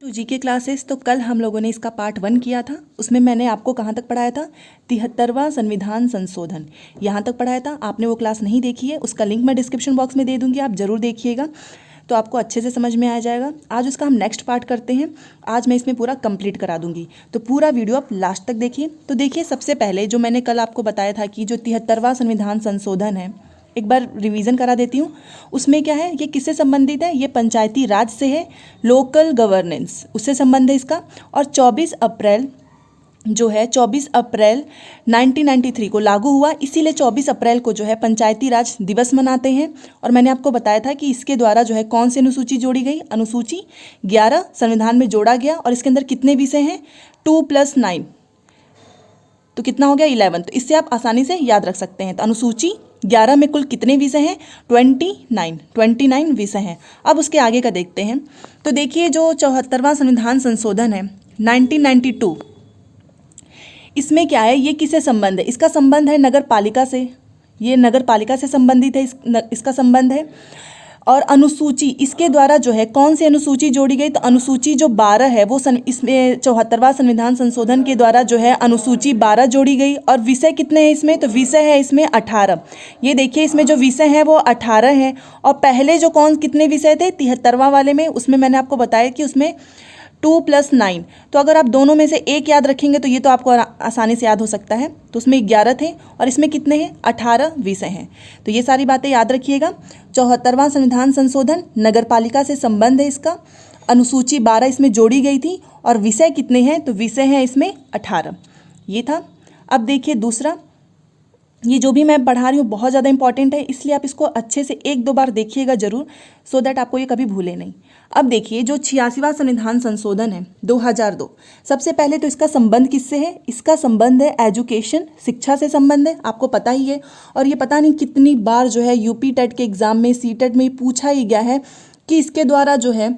To जी के classes. तो कल हम लोगों ने इसका पार्ट 1 किया था। उसमें मैंने आपको कहाँ तक पढ़ाया था? 73वां संविधान संशोधन, यहाँ तक पढ़ाया था। आपने वो क्लास नहीं देखी है, उसका लिंक मैं डिस्क्रिप्शन बॉक्स में दे दूँगी, आप ज़रूर देखिएगा, तो आपको अच्छे से समझ में आ जाएगा। आज उसका हम नेक्स्ट पार्ट करते हैं। आज मैं इसमें पूरा कंप्लीट करा दूंगी, तो पूरा वीडियो आप लास्ट तक देखिए। तो देखिए, सबसे पहले जो मैंने कल आपको बताया था कि जो 73वां संविधान संशोधन है, एक बार रिवीजन करा देती हूँ। उसमें क्या है, ये किससे संबंधित है? ये पंचायती राज से है, लोकल गवर्नेंस उससे संबंध है इसका। और 24 अप्रैल जो है 24 अप्रैल 1993 को लागू हुआ, इसीलिए 24 अप्रैल को जो है पंचायती राज दिवस मनाते हैं। और मैंने आपको बताया था कि इसके द्वारा जो है कौन सी अनुसूची जोड़ी गई? अनुसूची 11 संविधान में जोड़ा गया। और इसके अंदर कितने विषय हैं? 2 + 9, तो कितना हो गया? 11। तो इससे आप आसानी से याद रख सकते हैं। तो अनुसूची 11 में कुल कितने विषय हैं? 29 विषय हैं। अब उसके आगे का देखते हैं। तो देखिए, जो 74वां संविधान संशोधन है 1992, इसमें क्या है, ये किससे संबंध है? इसका संबंध है नगर पालिका से, ये नगर पालिका से संबंधित है, इसका संबंध है। और अनुसूची, इसके द्वारा जो है कौन सी अनुसूची जोड़ी गई? तो अनुसूची जो 12 है वो इसमें 74वां संविधान संशोधन के द्वारा जो है अनुसूची 12 जोड़ी गई। और विषय कितने हैं इसमें? तो विषय है इसमें 18। ये देखिए, इसमें जो विषय हैं वो 18 हैं। और पहले जो कितने विषय थे 73वां वाले में? उसमें मैंने आपको बताया कि उसमें 2 + 9, तो अगर आप दोनों में से एक याद रखेंगे तो ये तो आपको आसानी से याद हो सकता है। तो उसमें 11 थे और इसमें कितने हैं? 18 विषय हैं। तो ये सारी बातें याद रखिएगा। 74वां संविधान संशोधन, नगर पालिका से संबंध है इसका। अनुसूची 12 इसमें जोड़ी गई थी। और विषय कितने हैं? तो विषय हैं इसमें 18। ये था। अब देखिए दूसरा, ये जो भी मैं पढ़ा रही हूँ बहुत ज़्यादा इंपॉर्टेंट है, इसलिए आप इसको अच्छे से 1-2 बार देखिएगा ज़रूर, सो दैट आपको ये कभी भूले नहीं। अब देखिए, जो 86वां संविधान संशोधन है 2002, सबसे पहले तो इसका संबंध किससे है? इसका संबंध है एजुकेशन, शिक्षा से संबंध है, आपको पता ही है। और ये पता नहीं कितनी बार जो है यूपी टेट के एग्जाम में, सी टेट में पूछा ही गया है कि इसके द्वारा जो है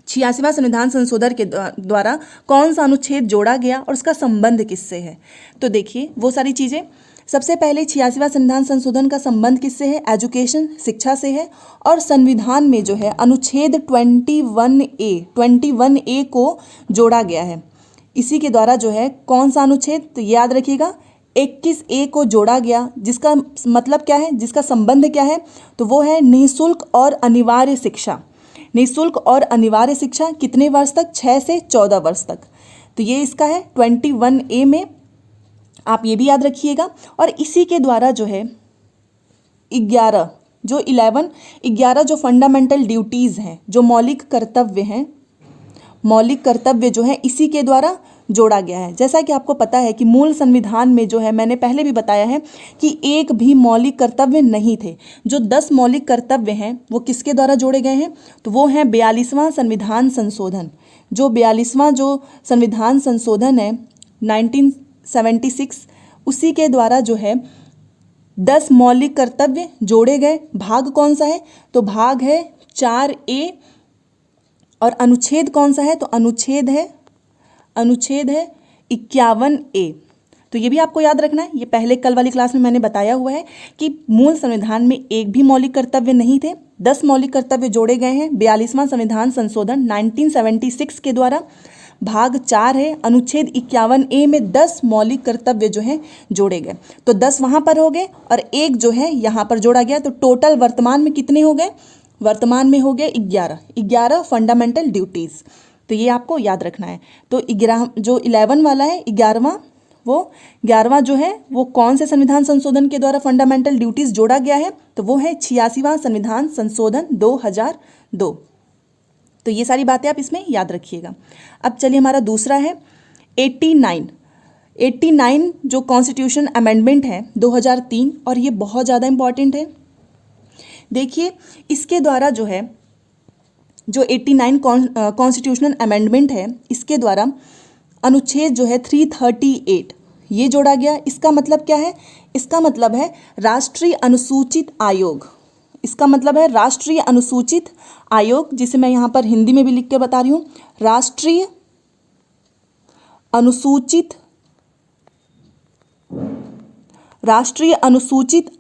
86वां संविधान संशोधन के द्वारा कौन सा अनुच्छेद जोड़ा गया और उसका संबंध किससे है। तो देखिए वो सारी चीज़ें। सबसे पहले 86वां संविधान संशोधन का संबंध किससे है? एजुकेशन, शिक्षा से है। और संविधान में जो है अनुच्छेद 21A को जोड़ा गया है। इसी के द्वारा जो है कौन सा अनुच्छेद? तो याद रखिएगा, 21A को जोड़ा गया, जिसका मतलब क्या है, जिसका संबंध क्या है? तो वो है निःशुल्क और अनिवार्य शिक्षा। निःशुल्क और अनिवार्य शिक्षा कितने वर्ष तक? 6 से 14 वर्ष तक। तो ये इसका है 21A में, आप ये भी याद रखिएगा। और इसी के द्वारा जो है 11 जो फंडामेंटल ड्यूटीज़ हैं, जो मौलिक कर्तव्य हैं, मौलिक कर्तव्य जो है इसी के द्वारा जोड़ा गया है। जैसा कि आपको पता है कि मूल संविधान में जो है, मैंने पहले भी बताया है कि एक भी मौलिक कर्तव्य नहीं थे। जो 10 मौलिक कर्तव्य हैं वो किसके द्वारा जोड़े गए हैं? तो वो हैं 42वां संविधान संशोधन। जो 42वां जो संविधान संशोधन है 1976, उसी के द्वारा जो है 10 मौलिक कर्तव्य जोड़े गए। भाग कौन सा है? तो भाग है 4A। और अनुच्छेद कौन सा है? तो अनुच्छेद है 51A। तो ये भी आपको याद रखना है। ये पहले कल वाली क्लास में मैंने बताया हुआ है कि मूल संविधान में एक भी मौलिक कर्तव्य नहीं थे, 10 मौलिक कर्तव्य जोड़े गए हैं 42वां संविधान संशोधन 1976 के द्वारा। भाग 4 है, अनुच्छेद 51A में 10 मौलिक कर्तव्य जो हैं जोड़े गए। तो 10 वहाँ पर हो गए और एक जो है यहाँ पर जोड़ा गया। तो टोटल वर्तमान में कितने हो गए? वर्तमान में हो गए 11 फंडामेंटल ड्यूटीज़। तो ये आपको याद रखना है। तो 11 वाला है 11वां जो है वो कौन से संविधान संशोधन के द्वारा फंडामेंटल ड्यूटीज़ जोड़ा गया है? तो वो है 86वां संविधान संशोधन 2002। तो ये सारी बातें आप इसमें याद रखिएगा। अब चलिए, हमारा दूसरा है 89 जो कॉन्स्टिट्यूशन अमेंडमेंट है 2003, और ये बहुत ज़्यादा इंपॉर्टेंट है। देखिए, इसके द्वारा जो है जो 89 कॉन्स्टिट्यूशनल अमेंडमेंट है, इसके द्वारा अनुच्छेद जो है 338 ये जोड़ा गया। इसका मतलब क्या है? इसका मतलब है राष्ट्रीय अनुसूचित आयोग। इसका मतलब है राष्ट्रीय अनुसूचित आयोग, जिसे मैं यहाँ पर हिंदी में भी लिख के बता रही हूँ। राष्ट्रीय अनुसूचित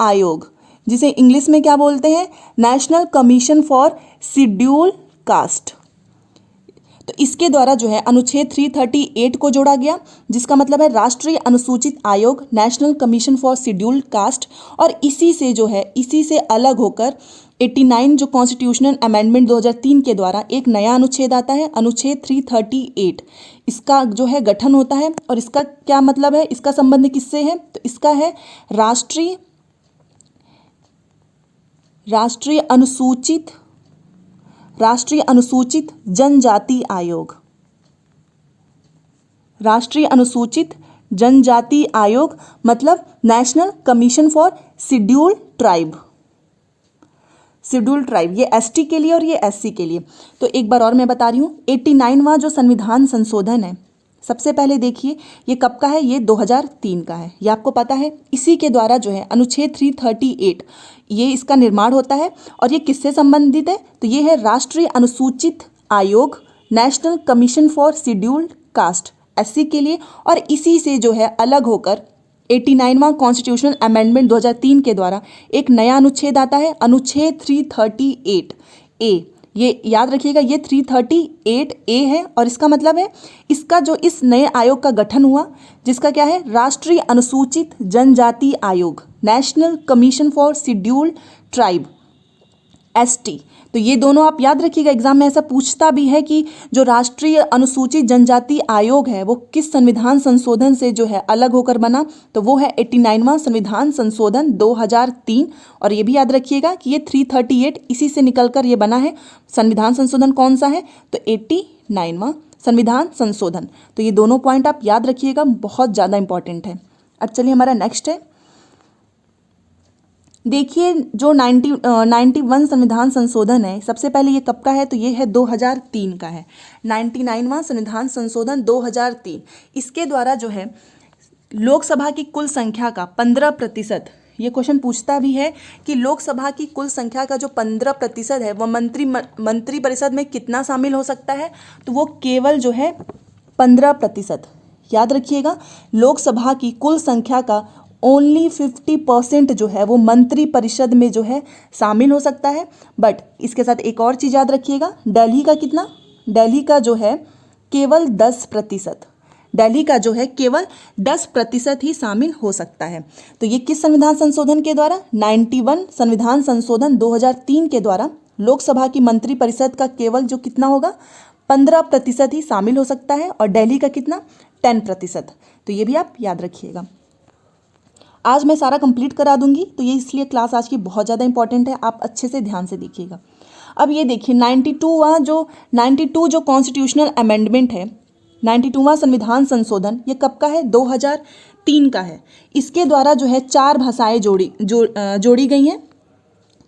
आयोग, जिसे इंग्लिश में क्या बोलते हैं? National commission for schedule caste. तो इसके द्वारा जो है अनुच्छेद 338 को जोड़ा गया, जिसका मतलब है राष्ट्रीय अनुसूचित आयोग, national commission for scheduled caste. और इसी से जो है, इसी से अलग होकर 89 जो कॉन्स्टिट्यूशनल अमेंडमेंट 2003 के द्वारा एक नया अनुच्छेद आता है, अनुच्छेद 338। इसका जो है गठन होता है। और इसका क्या मतलब है, इसका संबंध किससे है, तो इसका है राष्ट्रीय अनुसूचित जनजाति आयोग। राष्ट्रीय अनुसूचित जनजाति आयोग मतलब national commission for scheduled tribe. ये एसटी के लिए और ये एससी के लिए। तो एक बार और मैं बता रही हूँ, 89वां जो संविधान संशोधन है, सबसे पहले देखिए ये कब का है, ये 2003 का है, ये आपको पता है। इसी के द्वारा जो है अनुच्छेद 338 ये इसका निर्माण होता है। और ये किससे संबंधित है, तो ये है राष्ट्रीय अनुसूचित आयोग, national commission for scheduled caste, SC के लिए। और इसी से जो है अलग होकर 89वां कॉन्स्टिट्यूशनल अमेंडमेंट 2003 के द्वारा एक नया अनुच्छेद आता है, अनुच्छेद 338 ए। ये याद रखिएगा, ये 338 ए है। और इसका मतलब है, इसका जो इस नए आयोग का गठन हुआ, जिसका क्या है, राष्ट्रीय अनुसूचित जनजाति आयोग, national commission for scheduled tribe, ST. तो ये दोनों आप याद रखिएगा, एग्जाम में ऐसा पूछता भी है कि जो राष्ट्रीय अनुसूचित जनजाति आयोग है वो किस संविधान संशोधन से जो है अलग होकर बना, तो वो है 89वां संविधान संशोधन 2003। और ये भी याद रखिएगा कि ये 338 इसी से निकलकर ये बना है। संविधान संशोधन कौन सा है, तो 89वां संविधान संशोधन। तो ये दोनों पॉइंट आप याद रखिएगा, बहुत ज़्यादा इंपॉर्टेंट है। अब चलिए हमारा नेक्स्ट है, देखिए जो 91 संविधान संशोधन है, सबसे पहले ये कब का है, तो ये है 2003 का है। 99वां संविधान संशोधन 2003, इसके द्वारा जो है लोकसभा की कुल संख्या का 15%, ये क्वेश्चन पूछता भी है कि लोकसभा की कुल संख्या का जो 15% है वह मंत्री परिषद में कितना शामिल हो सकता है, तो वो केवल जो है 15%। याद रखिएगा, लोकसभा की कुल संख्या का ओनली 50% जो है वो मंत्री परिषद में जो है शामिल हो सकता है। बट इसके साथ एक और चीज़ याद रखिएगा, दिल्ली का कितना, दिल्ली का जो है केवल 10%, दिल्ली का जो है केवल 10% ही शामिल हो सकता है। तो ये किस संविधान संशोधन के द्वारा, 91 संविधान संशोधन 2003 के द्वारा लोकसभा की मंत्री परिषद का केवल जो कितना होगा 15% ही शामिल हो सकता है, और दिल्ली का कितना 10%। तो ये भी आप याद रखिएगा। आज मैं सारा कंप्लीट करा दूंगी, तो ये इसलिए क्लास आज की बहुत ज़्यादा इंपॉर्टेंट है, आप अच्छे से ध्यान से देखिएगा। अब ये देखिए 92 जो कॉन्स्टिट्यूशनल अमेंडमेंट है, 92वां संविधान संशोधन, ये कब का है, 2003 का है। इसके द्वारा जो है 4 भाषाएं जोड़ी गई हैं।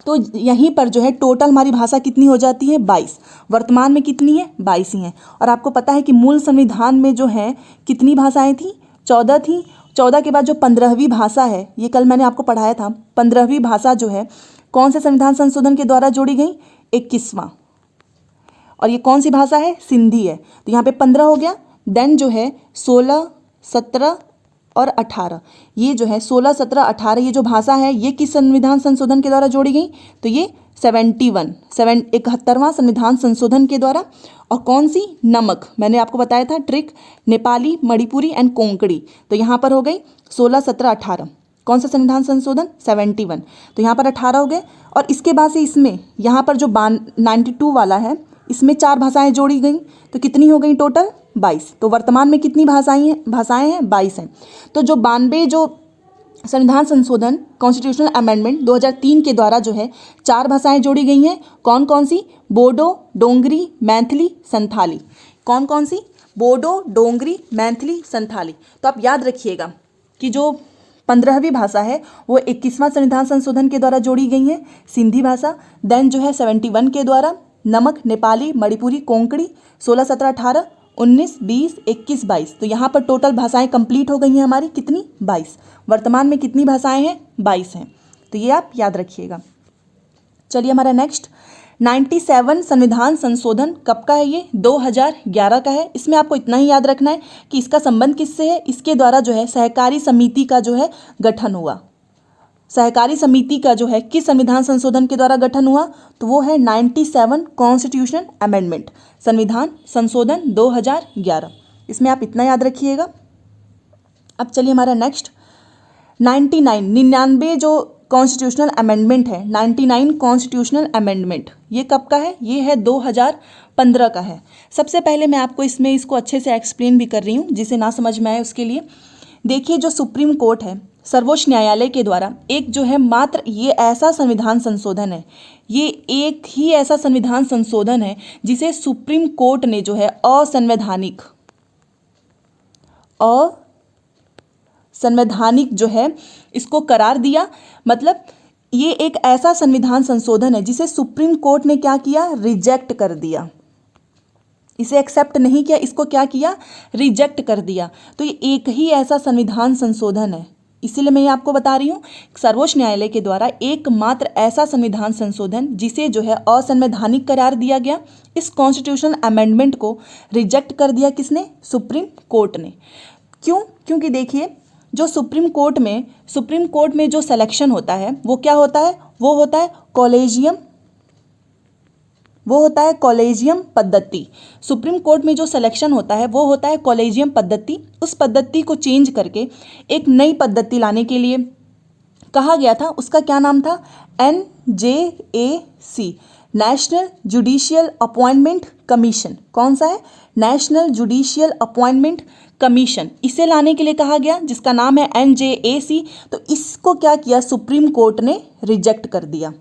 तो यहीं पर जो है टोटल हमारी भाषा कितनी हो जाती है, 22। वर्तमान में कितनी है, 22 ही हैं। और आपको पता है कि मूल संविधान में जो है कितनी भाषाएं थी, 14 थी। 14 के बाद जो 15वीं भाषा है, ये कल मैंने आपको पढ़ाया था, 15वीं भाषा जो है कौन से संविधान संशोधन के द्वारा जोड़ी गई, 21वां। और ये कौन सी भाषा है, सिंधी है। तो यहाँ पे 15 हो गया। देन जो है 16, 17 और 18, ये जो है 16, 17, 18 ये जो भाषा है ये किस संविधान संशोधन के द्वारा जोड़ी गई, तो ये 71वां संविधान संशोधन के द्वारा। और कौन सी, नमक, मैंने आपको बताया था ट्रिक, नेपाली, मणिपुरी एंड कोंकणी। तो यहाँ पर हो गई 16, 17, 18, कौन सा संविधान संशोधन, 71। तो यहाँ पर 18 हो गए। और इसके बाद से इसमें यहाँ पर जो 92 वाला है, इसमें 4 भाषाएं जोड़ी गई, तो कितनी हो गई टोटल, 22। तो वर्तमान में कितनी भाषाएं हैं, 22 हैं। तो जो 92 जो संविधान संशोधन कॉन्स्टिट्यूशनल अमेंडमेंट 2003 के द्वारा जो है 4 भाषाएं जोड़ी गई हैं, कौन कौन सी, बोडो, डोंगरी, मैथिली, संथाली। कौन कौन सी, बोडो, डोंगरी, मैथिली, संथाली। तो आप याद रखिएगा कि जो 15वीं भाषा है वो 21वां संविधान संशोधन के द्वारा जोड़ी गई है, सिंधी भाषा। देन जो है 71 के द्वारा नमक, नेपाली, मणिपुरी, कोंकणी, 16, 17, 18, 19, 20, 21, 22। तो यहाँ पर टोटल भाषाएं कंप्लीट हो गई हैं हमारी, कितनी, 22। वर्तमान में कितनी भाषाएं हैं, 22 हैं। तो ये आप याद रखिएगा। चलिए हमारा नेक्स्ट 97 संविधान संशोधन कब का है, ये 2011 का है। इसमें आपको इतना ही याद रखना है कि इसका संबंध किससे है, इसके द्वारा जो है सहकारी समिति का जो है गठन हुआ। सहकारी समिति का जो है किस संविधान संशोधन के द्वारा गठन हुआ, तो वो है 97 कॉन्स्टिट्यूशनल अमेंडमेंट, संविधान संशोधन 2011। इसमें आप इतना याद रखिएगा। अब चलिए हमारा नेक्स्ट 99 जो कॉन्स्टिट्यूशनल अमेंडमेंट है, 99 कॉन्स्टिट्यूशनल अमेंडमेंट, ये कब का है, ये है 2015 का है। सबसे पहले मैं आपको इसको अच्छे से एक्सप्लेन भी कर रही हूँ, जिसे ना समझ में आए उसके लिए। देखिए, जो सुप्रीम कोर्ट है, सर्वोच्च न्यायालय के द्वारा एक जो है मात्र ये ऐसा संविधान संशोधन है, ये एक ही ऐसा संविधान संशोधन है जिसे सुप्रीम कोर्ट ने जो है असंवैधानिक जो है इसको करार दिया। मतलब ये एक ऐसा संविधान संशोधन है जिसे सुप्रीम कोर्ट ने क्या किया, रिजेक्ट कर दिया। इसे एक्सेप्ट नहीं किया, इसको क्या किया, रिजेक्ट कर दिया। तो ये एक ही ऐसा संविधान संशोधन है, इसीलिए मैं ये आपको बता रही हूँ, सर्वोच्च न्यायालय के द्वारा एकमात्र ऐसा संविधान संशोधन जिसे जो है असंवैधानिक करार दिया गया। इस कॉन्स्टिट्यूशनल अमेंडमेंट को रिजेक्ट कर दिया किसने, सुप्रीम कोर्ट ने। क्यों? क्योंकि देखिए, जो सुप्रीम कोर्ट में जो सिलेक्शन होता है वो क्या होता है, वो होता है कॉलेजियम पद्धति। सुप्रीम कोर्ट में जो सिलेक्शन होता है वो होता है कॉलेजियम पद्धति। उस पद्धति को चेंज करके एक नई पद्धति लाने के लिए कहा गया था। उसका क्या नाम था, NJAC, national judicial appointment commission. कौन सा है, नेशनल जुडिशियल अपॉइंटमेंट कमीशन। इसे लाने के लिए कहा गया, जिसका नाम है NJAC। तो इसको क्या किया, सुप्रीम कोर्ट ने रिजेक्ट कर दिया।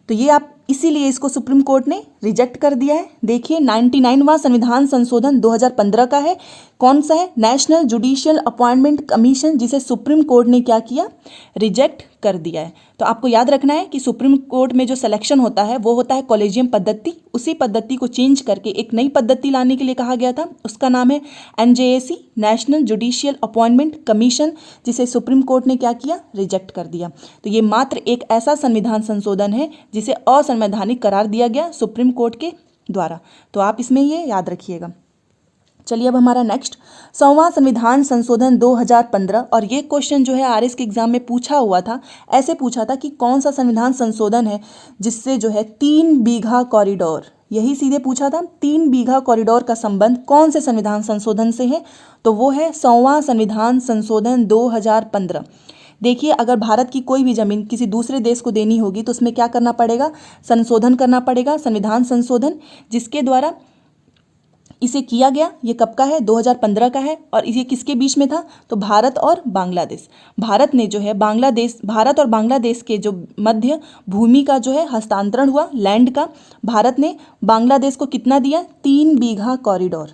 तो ये आप इसीलिए इसको सुप्रीम कोर्ट ने रिजेक्ट कर दिया है। देखिए, 99वां संविधान संशोधन 2015 का है। कौन सा है, नेशनल जुडिशियल अपॉइंटमेंट कमीशन, जिसे सुप्रीम कोर्ट ने क्या किया, रिजेक्ट कर दिया है। तो आपको याद रखना है कि सुप्रीम कोर्ट में जो सिलेक्शन होता है वो होता है कॉलेजियम पद्धति। उसी पद्धति को चेंज करके एक नई पद्धति लाने के लिए कहा गया था। उसका नाम है NJAC, national judicial appointment commission, जिसे सुप्रीम कोर्ट ने क्या किया, रिजेक्ट कर दिया। तो ये मात्र एक ऐसा संविधान संशोधन है जिसे असंवैधानिक करार दिया गया सुप्रीम कोर्ट के द्वारा। तो आप इसमें ये याद रखिएगा। चलिए अब हमारा नेक्स्ट 100वां संविधान संशोधन 2015। और ये क्वेश्चन जो है RS के एग्जाम में पूछा हुआ था। ऐसे पूछा था कि कौन सा संविधान संशोधन है जिससे जो है 3 बीघा कॉरिडोर, यही सीधे पूछा था, 3 बीघा कॉरिडोर का संबंध कौन से संविधान संशोधन से है, तो वो है 100वां संविधान संशोधन 2015। देखिए, अगर भारत की कोई भी ज़मीन किसी दूसरे देश को देनी होगी तो उसमें क्या करना पड़ेगा, संशोधन करना पड़ेगा, संविधान संशोधन, जिसके द्वारा इसे किया गया। ये कब का है, 2015 का है। और ये किसके बीच में था, तो भारत और बांग्लादेश। भारत ने जो है भारत और बांग्लादेश के जो मध्य भूमि का जो है हस्तांतरण हुआ, लैंड का। भारत ने बांग्लादेश को कितना दिया, 3 बीघा कॉरिडोर।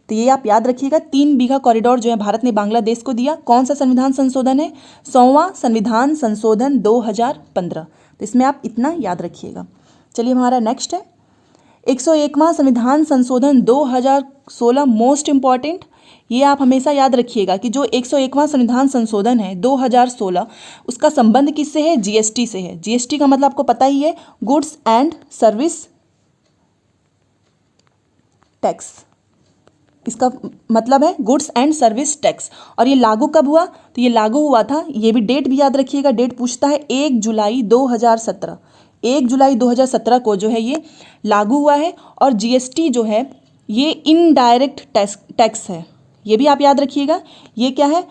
तो ये आप याद रखिएगा, 3 बीघा कॉरिडोर जो है भारत ने बांग्लादेश को दिया। कौन सा संविधान संशोधन है, 100वां संविधान संशोधन 2015। तो इसमें आप इतना याद रखिएगा। चलिए हमारा नेक्स्ट है 101वां संविधान संशोधन 2016, मोस्ट इंपॉर्टेंट। ये आप हमेशा याद रखिएगा कि जो 101वां संविधान संशोधन है 2016, उसका संबंध किससे है, GST से है। GST का मतलब आपको पता ही है, गुड्स एंड सर्विस टैक्स। इसका मतलब है गुड्स एंड सर्विस टैक्स। और ये लागू कब हुआ, तो ये लागू हुआ था, ये भी डेट भी याद रखिएगा, डेट पूछता है 1 जुलाई 2017। 1 जुलाई 2017 को जो है ये लागू हुआ है। और GST जो है ये इनडायरेक्ट टैक्स है, ये भी आप याद रखिएगा। ये क्या है,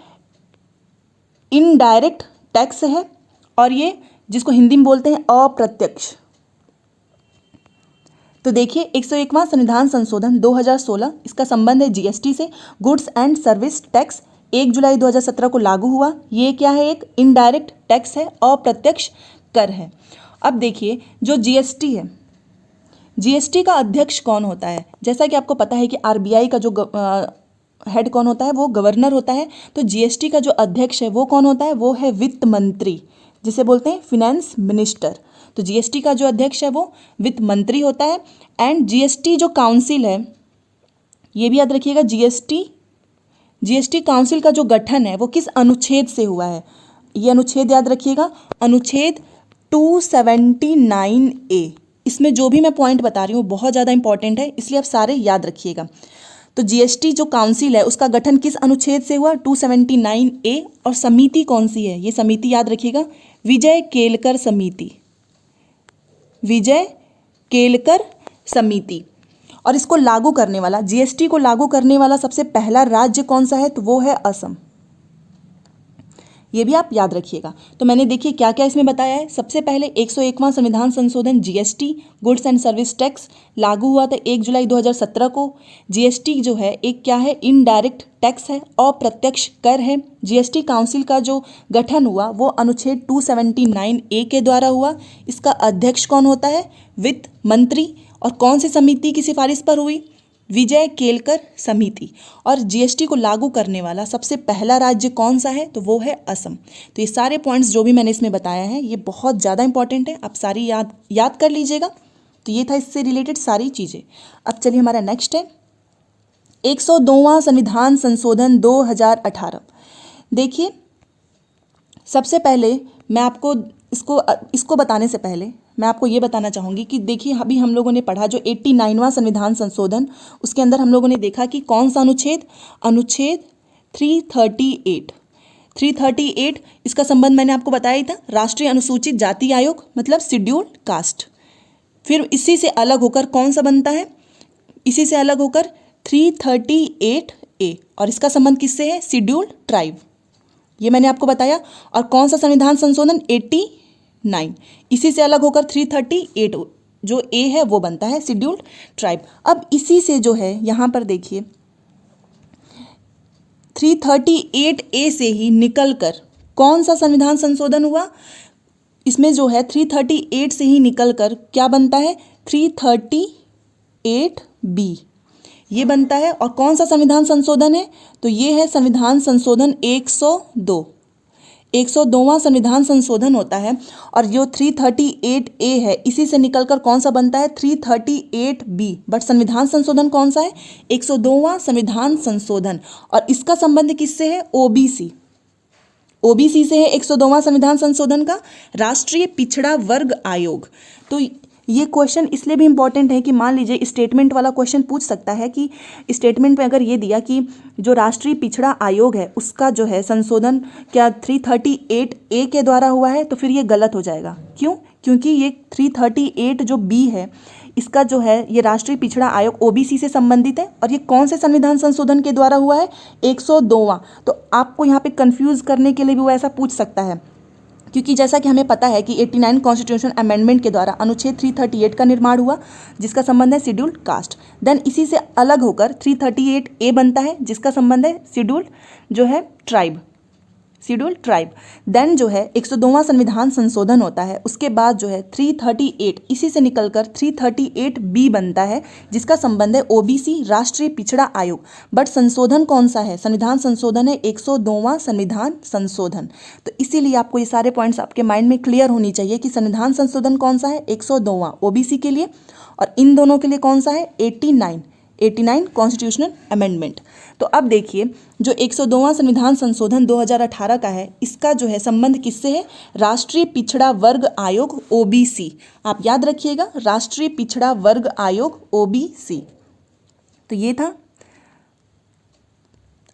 इनडायरेक्ट टैक्स है, और ये जिसको हिंदी में बोलते हैं अप्रत्यक्ष। तो देखिए, 101वां संविधान संशोधन 2016, इसका संबंध है GST से, गुड्स एंड सर्विस टैक्स। 1 जुलाई 2017 को लागू हुआ। ये क्या है, एक इनडायरेक्ट टैक्स है, अप्रत्यक्ष कर है। अब देखिए, जो GST है, GST का अध्यक्ष कौन होता है, जैसा कि आपको पता है कि RBI का जो हेड कौन होता है, वो गवर्नर होता है। तो GST का जो अध्यक्ष है वो कौन होता है, वो है वित्त मंत्री, जिसे बोलते हैं फिनेंस मिनिस्टर। तो GST का जो अध्यक्ष है वो वित्त मंत्री होता है। एंड GST जो काउंसिल है, ये भी याद रखिएगा, GST काउंसिल का जो गठन है वो किस अनुच्छेद से हुआ है, ये अनुच्छेद याद रखिएगा, अनुच्छेद 279A। इसमें जो भी मैं पॉइंट बता रही हूँ बहुत ज़्यादा इंपॉर्टेंट है, इसलिए आप सारे याद रखिएगा। तो जीएसटी जो काउंसिल है उसका गठन किस अनुच्छेद से हुआ? 279A। और समिति कौन सी है? ये समिति याद रखिएगा, विजय केलकर समिति, विजय केलकर समिति। और इसको लागू करने वाला, जीएसटी को लागू करने वाला सबसे पहला राज्य कौन सा है? तो वो है असम। ये भी आप याद रखिएगा। तो मैंने देखिए क्या क्या इसमें बताया है। सबसे पहले 101वां संविधान संशोधन GST goods and service tax लागू हुआ था 1 जुलाई 2017 को। जीएसटी जो है एक क्या है? इनडायरेक्ट टैक्स है, अप्रत्यक्ष कर है। जीएसटी काउंसिल का जो गठन हुआ वो अनुच्छेद 279A के द्वारा हुआ। इसका अध्यक्ष कौन होता है? वित्त मंत्री। और कौन सी समिति की सिफारिश पर हुई? विजय केलकर समिति। और जीएसटी को लागू करने वाला सबसे पहला राज्य कौन सा है? तो वो है असम। तो ये सारे पॉइंट्स जो भी मैंने इसमें बताया है ये बहुत ज़्यादा इंपॉर्टेंट है, आप सारी याद कर लीजिएगा। तो ये था इससे रिलेटेड सारी चीज़ें। अब चलिए हमारा नेक्स्ट है 102वां संविधान संशोधन 2018। देखिए सबसे पहले मैं आपको इसको बताने से पहले मैं आपको ये बताना चाहूँगी कि देखिए अभी हम लोगों ने पढ़ा जो 89वां संविधान संशोधन, उसके अंदर हम लोगों ने देखा कि कौन सा अनुच्छेद 338। इसका संबंध मैंने आपको बताया ही था, राष्ट्रीय अनुसूचित जाति आयोग मतलब शेड्यूल्ड कास्ट। फिर इसी से अलग होकर कौन सा बनता है? इसी से अलग होकर 338A। और इसका संबंध किससे है? Scheduled tribe. ये मैंने आपको बताया। और कौन सा संविधान संशोधन? 89। इसी से अलग होकर 338 जो ए है वो बनता है शेड्यूल्ड ट्राइब। अब इसी से जो है यहाँ पर देखिए 338A से ही निकलकर कौन सा संविधान संशोधन हुआ? इसमें जो है 338 से ही निकलकर क्या बनता है? 338B ये बनता है। और कौन सा संविधान संशोधन है? तो ये है संविधान संशोधन 102। 102वां संविधान संशोधन होता है। और जो 338A है इसी से निकलकर कौन सा बनता है? 338B। बट संविधान संशोधन कौन सा है? 102वां संविधान संशोधन। और इसका संबंध किससे है? ओबीसी से है 102वां संविधान संशोधन का, राष्ट्रीय पिछड़ा वर्ग आयोग। तो ये क्वेश्चन इसलिए भी इम्पॉर्टेंट है कि मान लीजिए स्टेटमेंट वाला क्वेश्चन पूछ सकता है कि स्टेटमेंट में अगर ये दिया कि जो राष्ट्रीय पिछड़ा आयोग है उसका जो है संशोधन क्या 338A के द्वारा हुआ है, तो फिर ये गलत हो जाएगा। क्यों? क्योंकि ये 338 जो B है इसका जो है ये राष्ट्रीय पिछड़ा आयोग ओबीसी से संबंधित है। और ये कौन से संविधान संशोधन के द्वारा हुआ है? 102वां। तो आपको यहाँ पे कंफ्यूज करने के लिए भी वो ऐसा पूछ सकता है, क्योंकि जैसा कि हमें पता है कि 89 कॉन्स्टिट्यूशन अमेंडमेंट के द्वारा अनुच्छेद 338 का निर्माण हुआ जिसका संबंध है शेड्यूल्ड कास्ट। देन इसी से अलग होकर 338A बनता है जिसका संबंध है शेड्यूल्ड जो है ट्राइब। देन जो है 102वां संविधान संशोधन होता है, उसके बाद जो है 338 इसी से निकलकर 338B बनता है जिसका संबंध है ओबीसी राष्ट्रीय पिछड़ा आयोग। बट संशोधन कौन सा है? संविधान संशोधन है 102वां संविधान संशोधन। तो इसीलिए आपको ये सारे पॉइंट्स आपके माइंड में क्लियर होनी चाहिए कि संविधान संशोधन कौन सा है? 102वां ओबीसी के लिए, और इन दोनों के लिए कौन सा है? 89 कॉन्स्टिट्यूशनल अमेंडमेंट। तो अब देखिए जो 102वां संविधान संशोधन 2018 का है इसका जो है संबंध किससे है? राष्ट्रीय पिछड़ा वर्ग आयोग ओबीसी। आप याद रखिएगा, राष्ट्रीय पिछड़ा वर्ग आयोग ओबीसी। तो ये था।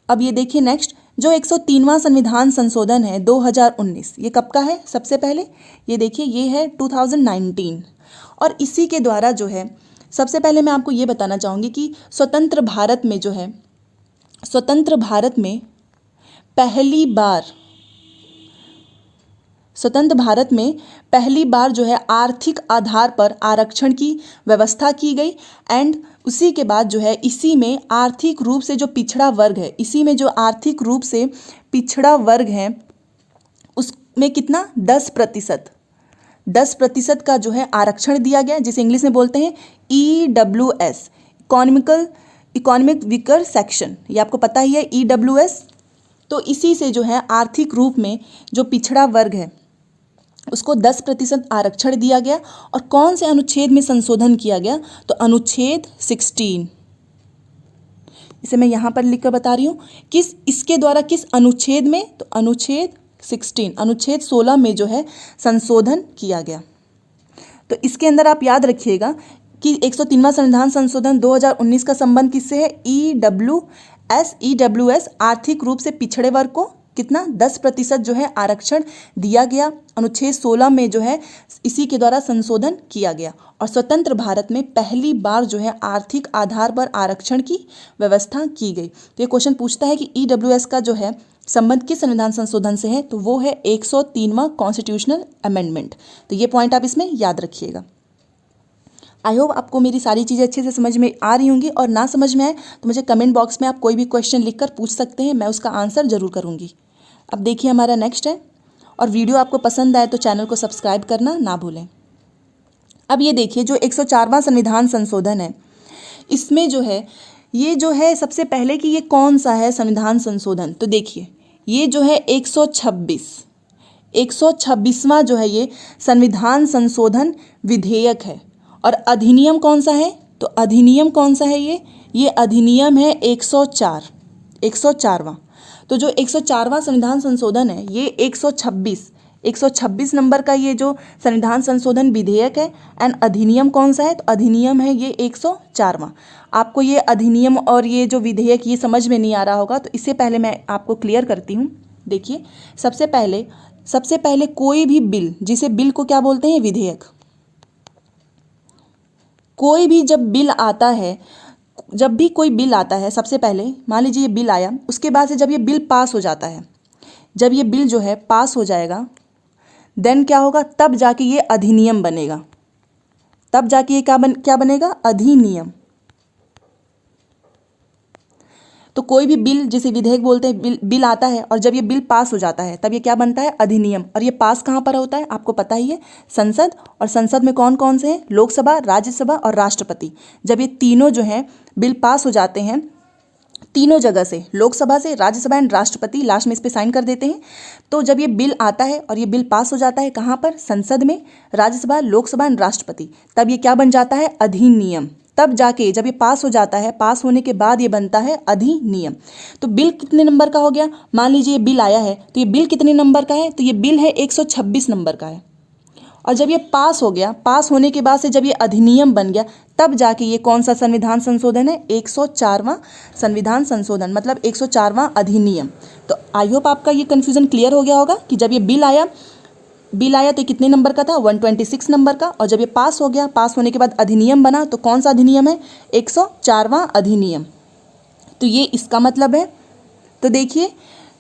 अब ये देखिए नेक्स्ट जो 103वां संविधान संशोधन है 2019, ये कब का है? सबसे पहले ये देखिए ये है 2019। और इसी के द्वारा जो है सबसे पहले मैं आपको ये बताना चाहूँगी कि स्वतंत्र भारत में पहली बार जो है आर्थिक आधार पर आरक्षण की व्यवस्था की गई। एंड उसी के बाद जो है इसी में आर्थिक रूप से जो पिछड़ा वर्ग है उसमें कितना 10% का जो है आरक्षण दिया गया, जिसे इंग्लिश में बोलते हैं EWS, इकोनॉमिक वीकर सेक्शन। ये आपको पता ही है EWS। तो इसी से जो है आर्थिक रूप में जो पिछड़ा वर्ग है उसको 10% आरक्षण दिया गया। और कौन से अनुच्छेद में संशोधन किया गया? तो अनुच्छेद 16। इसे मैं यहाँ पर लिखकर बता रही हूँ इसके द्वारा किस अनुच्छेद में? तो अनुच्छेद 16 में जो है संशोधन किया गया। तो इसके अंदर आप याद रखिएगा कि 103वां संविधान संशोधन 2019 का संबंध किससे है? ईडब्ल्यूएस आर्थिक रूप से पिछड़े वर्ग को कितना 10% जो है आरक्षण दिया गया। अनुच्छेद 16 में जो है इसी के द्वारा संशोधन किया गया और स्वतंत्र भारत में पहली बार जो है आर्थिक आधार पर आरक्षण की व्यवस्था की गई। तो ये क्वेश्चन पूछता है कि ईडब्ल्यूएस का जो है संबंध किस संविधान संशोधन से है? तो वो है 103वां कॉन्स्टिट्यूशनल अमेंडमेंट। तो ये पॉइंट आप इसमें याद रखिएगा। आई होप आपको मेरी सारी चीज़ें अच्छे से समझ में आ रही होंगी, और ना समझ में आए तो मुझे कमेंट बॉक्स में आप कोई भी क्वेश्चन लिखकर पूछ सकते हैं, मैं उसका आंसर जरूर करूँगी। अब देखिए हमारा नेक्स्ट है, और वीडियो आपको पसंद आए तो चैनल को सब्सक्राइब करना ना भूलें। अब ये देखिए जो 104वां संविधान संशोधन है, इसमें जो है ये जो है सबसे पहले कि ये कौन सा है संविधान संशोधन, तो देखिए ये जो है 126वां जो है ये संविधान संशोधन विधेयक है। और अधिनियम कौन सा है? तो अधिनियम कौन सा है? ये अधिनियम है 104वां। तो जो 104वां संविधान संशोधन है ये 126 नंबर का ये जो संविधान संशोधन विधेयक है। एंड अधिनियम कौन सा है? तो अधिनियम है ये 104वां। आपको ये अधिनियम और ये जो विधेयक ये समझ में नहीं आ रहा होगा, तो इससे पहले मैं आपको क्लियर करती हूँ। देखिए सबसे पहले कोई भी बिल, जिसे बिल को क्या बोलते हैं? विधेयक। कोई भी जब भी कोई बिल आता है, सबसे पहले मान लीजिए ये बिल आया, उसके बाद से जब ये बिल पास हो जाता है, जब ये बिल जो है पास हो जाएगा, देन क्या होगा? तब जाके ये अधिनियम बनेगा। तब जाके ये क्या बनेगा? अधिनियम। तो कोई भी बिल, जिसे विधेयक बोलते हैं, बिल आता है और जब ये बिल पास हो जाता है तब ये क्या बनता है? अधिनियम। और ये पास कहाँ पर होता है? आपको पता ही है, संसद। और संसद में कौन कौन से हैं? लोकसभा, राज्यसभा और राष्ट्रपति। जब ये तीनों जो हैं बिल पास हो जाते हैं, तीनों जगह से, लोकसभा से, राज्यसभा एंड राष्ट्रपति, लास्ट में इस पर साइन कर देते हैं। तो जब ये बिल आता है और ये बिल पास हो जाता है कहाँ पर? संसद में, राज्यसभा, लोकसभा एंड राष्ट्रपति, तब ये क्या बन जाता है? अधिनियम। तब जाके जब ये पास हो जाता है, पास होने के बाद ये बनता है अधिनियम। तो बिल कितने नंबर का हो गया? मान लीजिए ये बिल आया है, तो ये बिल कितने नंबर का है? तो ये बिल है 126 नंबर का है। और जब ये पास हो गया, पास होने के बाद से जब ये अधिनियम बन गया, तब जाके ये कौन सा संविधान संशोधन है? 104वां संविधान संशोधन, मतलब 104वां अधिनियम। तो आई होप आपका ये कन्फ्यूजन क्लियर हो गया होगा कि जब ये बिल आया तो कितने नंबर का था? 126 नंबर का। और जब ये पास हो गया, पास होने के बाद अधिनियम बना, तो कौन सा अधिनियम है? 104वां अधिनियम। तो ये इसका मतलब है। तो देखिए,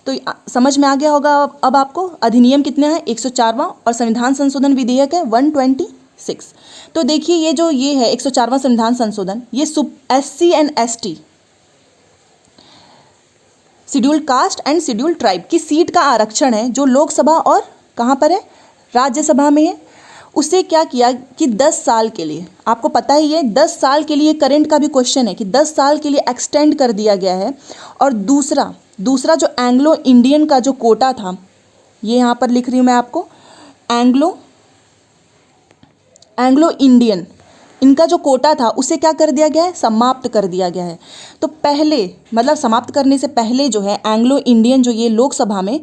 तो समझ में आ गया होगा अब आपको अधिनियम कितना है? 104वां, और संविधान संशोधन विधेयक है 126। तो देखिए ये है 104वां संविधान संशोधन, ये SC and ST, scheduled caste and scheduled tribe की सीट का आरक्षण है, जो लोकसभा और कहाँ पर है? राज्यसभा में है। उसे क्या किया कि 10 साल के लिए, आपको पता ही है 10 साल के लिए, करंट का भी क्वेश्चन है कि 10 साल के लिए एक्सटेंड कर दिया गया है। और दूसरा जो एंग्लो इंडियन का जो कोटा था, ये यहाँ पर लिख रही हूँ मैं आपको, एंग्लो इंडियन, इनका जो कोटा था उसे क्या कर दिया गया है? समाप्त कर दिया गया है। तो पहले, मतलब समाप्त करने से पहले जो है एंग्लो इंडियन जो ये लोकसभा में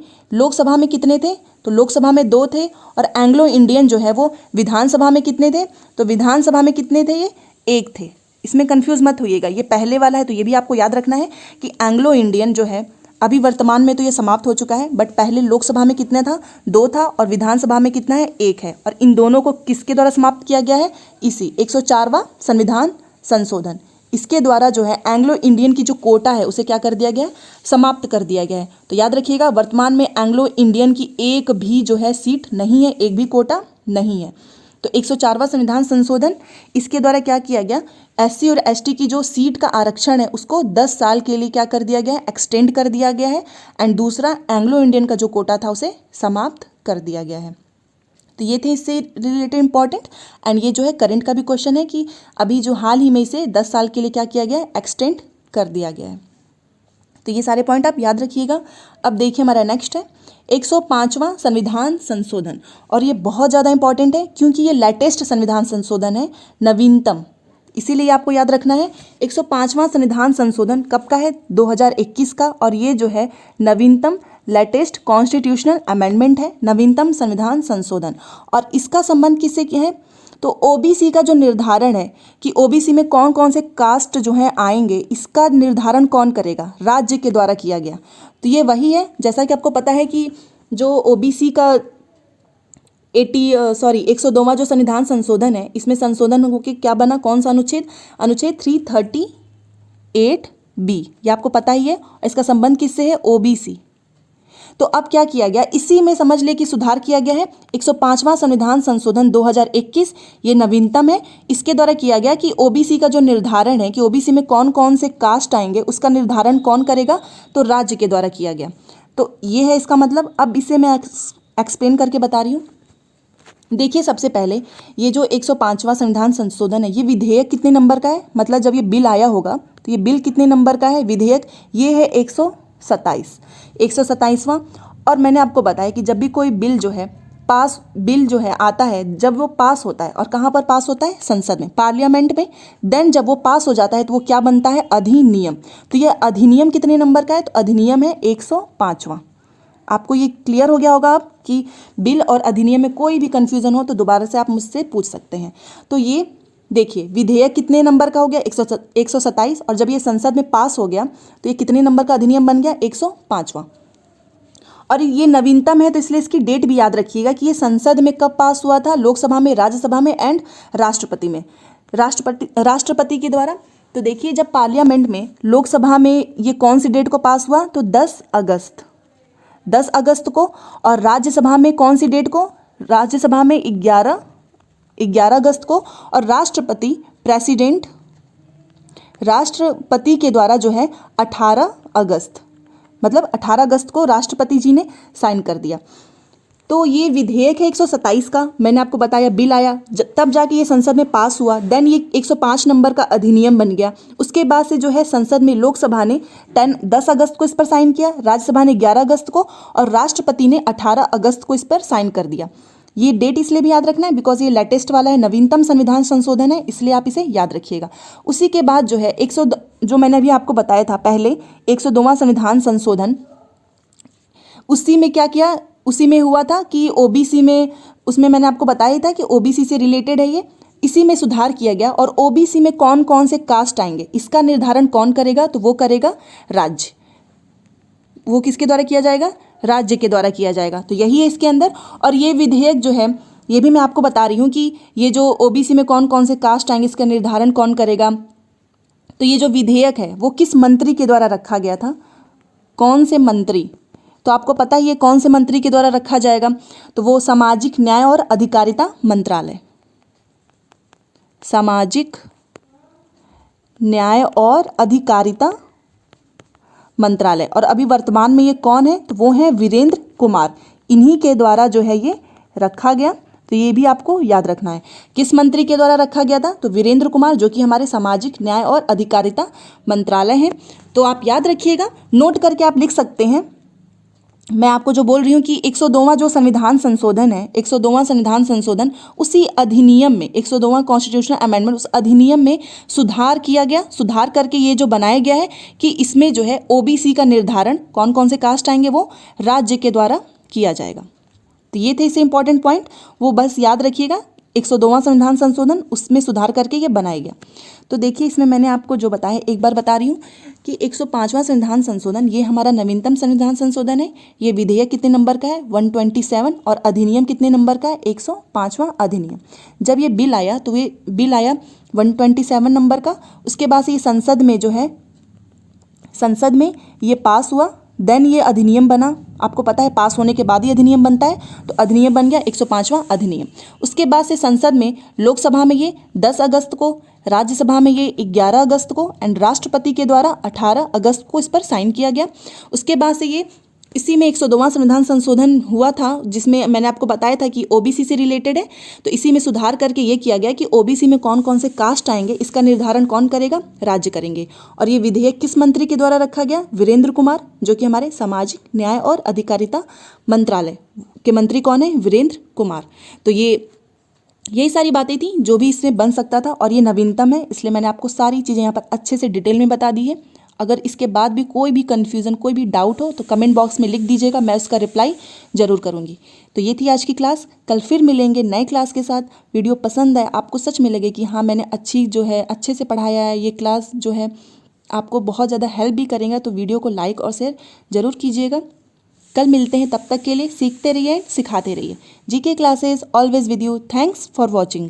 कितने थे? तो लोकसभा में 2 थे। और एंग्लो इंडियन जो है वो विधानसभा में कितने थे? तो विधानसभा में कितने थे? ये 1 थे। इसमें कंफ्यूज मत होइएगा, ये पहले वाला है, तो ये भी आपको याद रखना है कि एंग्लो इंडियन जो है अभी वर्तमान में तो ये समाप्त हो चुका है, बट पहले लोकसभा में कितने था? 2 था, और विधानसभा में कितना है? 1 है। और इन दोनों को किसके द्वारा समाप्त किया गया है? इसी 104वां संविधान संशोधन, इसके द्वारा जो है एंग्लो इंडियन की जो कोटा है उसे क्या कर दिया गया? समाप्त कर दिया गया है। तो याद रखिएगा, वर्तमान में एंग्लो इंडियन की एक भी जो है सीट नहीं है, एक भी कोटा नहीं है। तो 104वां संविधान संशोधन, इसके द्वारा क्या किया गया? SC और ST की जो सीट का आरक्षण है उसको 10 साल के लिए क्या कर दिया गया है? एक्सटेंड कर दिया गया है। एंड दूसरा एंग्लो इंडियन का जो कोटा था उसे समाप्त कर दिया गया है। तो ये थे इससे रिलेटेड इंपॉर्टेंट। एंड ये जो है करंट का भी क्वेश्चन है कि अभी जो हाल ही में इसे 10 साल के लिए क्या किया गया है? एक्सटेंड कर दिया गया है। तो ये सारे पॉइंट आप याद रखिएगा। अब देखिए हमारा नेक्स्ट है 105वां संविधान संशोधन, और ये बहुत ज़्यादा इंपॉर्टेंट है क्योंकि ये लेटेस्ट संविधान संशोधन है, नवीनतम, इसीलिए आपको याद रखना है। 105वां संविधान संशोधन कब का है? 2021 का। और ये जो है नवीनतम लेटेस्ट कॉन्स्टिट्यूशनल अमेंडमेंट है, नवीनतम संविधान संशोधन। और इसका संबंध किससे है? तो ओबीसी का जो निर्धारण है कि ओबीसी में कौन कौन से कास्ट जो हैं आएंगे, इसका निर्धारण कौन करेगा? राज्य के द्वारा किया गया। तो ये वही है, जैसा कि आपको पता है कि जो ओबीसी का 102वां जो संविधान संशोधन है, इसमें संशोधन होकर क्या बना? कौन सा अनुच्छेद? अनुच्छेद 338B, ये आपको पता ही है। इसका संबंध किससे है? ओबीसी। तो अब क्या किया गया? इसी में समझ ले कि सुधार किया गया है। 105वां संविधान संशोधन 2021, ये नवीनतम है। इसके द्वारा किया गया कि ओबीसी का जो निर्धारण है कि ओबीसी में कौन कौन से कास्ट आएंगे, उसका निर्धारण कौन करेगा? तो राज्य के द्वारा किया गया। तो ये है इसका मतलब। अब इसे मैं एक्सप्लेन करके बता रही हूँ। देखिए, सबसे पहले ये जो 105वां संविधान संशोधन है, ये विधेयक कितने नंबर का है? मतलब जब ये बिल आया होगा तो ये बिल कितने नंबर का है? विधेयक ये है 127वां। और मैंने आपको बताया कि जब भी कोई बिल जो है आता है, जब वो पास होता है, और कहाँ पर पास होता है? संसद में, पार्लियामेंट में। देन जब वो पास हो जाता है तो वो क्या बनता है? अधिनियम। तो ये अधिनियम कितने नंबर का है? तो अधिनियम है 105वां। आपको ये क्लियर हो गया होगा अब कि बिल और अधिनियम में कोई भी कंफ्यूजन हो तो दोबारा से आप मुझसे पूछ सकते हैं। तो ये देखिए, विधेयक कितने नंबर का हो गया? 127। और जब ये संसद में पास हो गया तो ये कितने नंबर का अधिनियम बन गया? 105वां। और ये नवीनतम है, तो इसलिए इसकी डेट भी याद रखिएगा कि ये संसद में कब पास हुआ था? लोकसभा में, राज्यसभा में एंड राष्ट्रपति में। राष्ट्रपति के द्वारा। तो देखिए, जब पार्लियामेंट में, लोकसभा में ये कौन सी डेट को पास हुआ? तो 10 अगस्त को। और राज्यसभा में कौन सी डेट को? राज्यसभा में 11 अगस्त को। और राष्ट्रपति के द्वारा जो है 18 अगस्त, मतलब 18 अगस्त को राष्ट्रपति जी ने साइन कर दिया। तो ये विधेयक है 127 का। मैंने आपको बताया बिल आया, तब जाके ये संसद में पास हुआ। देन ये 105 नंबर का अधिनियम बन गया। उसके बाद से जो है संसद में, लोकसभा ने 10 अगस्त को इस पर साइन किया, राज्यसभा ने 11 अगस्त को, और राष्ट्रपति ने 18 अगस्त को इस पर साइन कर दिया। ये डेट इसलिए भी याद रखना है बिकॉज ये लेटेस्ट वाला है, नवीनतम संविधान संशोधन है, इसलिए आप इसे याद रखिएगा। उसी के बाद जो है जो मैंने अभी आपको बताया था पहले, 102वां संविधान संशोधन, उसी में क्या किया? उसी में हुआ था कि ओबीसी में, उसमें मैंने आपको बताया ही था कि ओबीसी से रिलेटेड है ये। इसी में सुधार किया गया। और ओबीसी में कौन कौन से कास्ट आएंगे, इसका निर्धारण कौन करेगा? तो वो करेगा राज्य। वो किसके द्वारा किया जाएगा? राज्य के द्वारा किया जाएगा। तो यही है इसके अंदर। और ये विधेयक जो है, ये भी मैं आपको बता रही हूँ कि ये जो ओबीसी में कौन कौन से कास्ट आएंगे, इसका निर्धारण कौन करेगा। तो ये जो विधेयक है वो किस मंत्री के द्वारा रखा गया था? कौन से मंत्री? तो आपको पता ही है कौन से मंत्री के द्वारा रखा जाएगा। तो वो सामाजिक न्याय और अधिकारिता मंत्रालय। सामाजिक न्याय और अधिकारिता मंत्रालय। और अभी वर्तमान में ये कौन है? तो वो है वीरेंद्र कुमार। इन्हीं के द्वारा जो है ये रखा गया। तो ये भी आपको याद रखना है, किस मंत्री के द्वारा रखा गया था? तो वीरेंद्र कुमार, जो कि हमारे सामाजिक न्याय और अधिकारिता मंत्रालय हैं। तो आप याद रखिएगा, नोट करके आप लिख सकते हैं। मैं आपको जो बोल रही हूँ कि 102वां जो संविधान संशोधन है, 102वां संविधान संशोधन, उसी अधिनियम में, 102वां कॉन्स्टिट्यूशनल अमेंडमेंट, उस अधिनियम में सुधार किया गया। सुधार करके ये जो बनाया गया है कि इसमें जो है ओबीसी का निर्धारण, कौन कौन से कास्ट आएंगे, वो राज्य के द्वारा किया जाएगा। तो ये थे इससे इंपॉर्टेंट पॉइंट, वो बस याद रखिएगा। 102वां संविधान संशोधन, उसमें सुधार करके ये बनाया गया। तो देखिए, इसमें मैंने आपको जो बताया, एक बार बता रही हूँ कि 105वां संविधान संशोधन, ये हमारा नवीनतम संविधान संशोधन है। ये विधेयक कितने नंबर का है? 127। और अधिनियम कितने नंबर का है? 105वां अधिनियम। जब ये बिल आया तो ये बिल आया 127 नंबर का। उसके बाद से ये संसद में जो है, संसद में ये पास हुआ। देन ये अधिनियम बना। आपको पता है पास होने के बाद ही अधिनियम बनता है, तो अधिनियम बन गया 105वां अधिनियम। उसके बाद से संसद में, लोकसभा में ये 10 अगस्त को, राज्यसभा में ये 11 अगस्त को, एंड राष्ट्रपति के द्वारा 18 अगस्त को इस पर साइन किया गया। उसके बाद से ये इसी में 102वां संविधान संशोधन हुआ था, जिसमें मैंने आपको बताया था कि ओबीसी से रिलेटेड है। तो इसी में सुधार करके ये किया गया कि ओबीसी में कौन कौन से कास्ट आएंगे, इसका निर्धारण कौन करेगा? राज्य करेंगे। और ये विधेयक किस मंत्री के द्वारा रखा गया? वीरेंद्र कुमार, जो कि हमारे सामाजिक न्याय और अधिकारिता मंत्रालय के मंत्री कौन है? वीरेंद्र कुमार। तो यही सारी बातें थी जो भी इसमें बन सकता था, और ये नवीनतम है, इसलिए मैंने आपको सारी चीज़ें यहाँ पर अच्छे से डिटेल में बता दी है। अगर इसके बाद भी कोई भी कन्फ्यूज़न, कोई भी डाउट हो तो कमेंट बॉक्स में लिख दीजिएगा, मैं उसका रिप्लाई ज़रूर करूँगी। तो ये थी आज की क्लास। कल फिर मिलेंगे नए क्लास के साथ। वीडियो पसंद आए, आपको सच में लगे कि हाँ मैंने अच्छे से पढ़ाया है, ये क्लास जो है आपको बहुत ज़्यादा हेल्प भी करेंगे, तो वीडियो को लाइक और शेयर ज़रूर कीजिएगा। कल मिलते हैं, तब तक के लिए सीखते रहिए, सिखाते रहिए। GK classes always with you. Thanks for watching.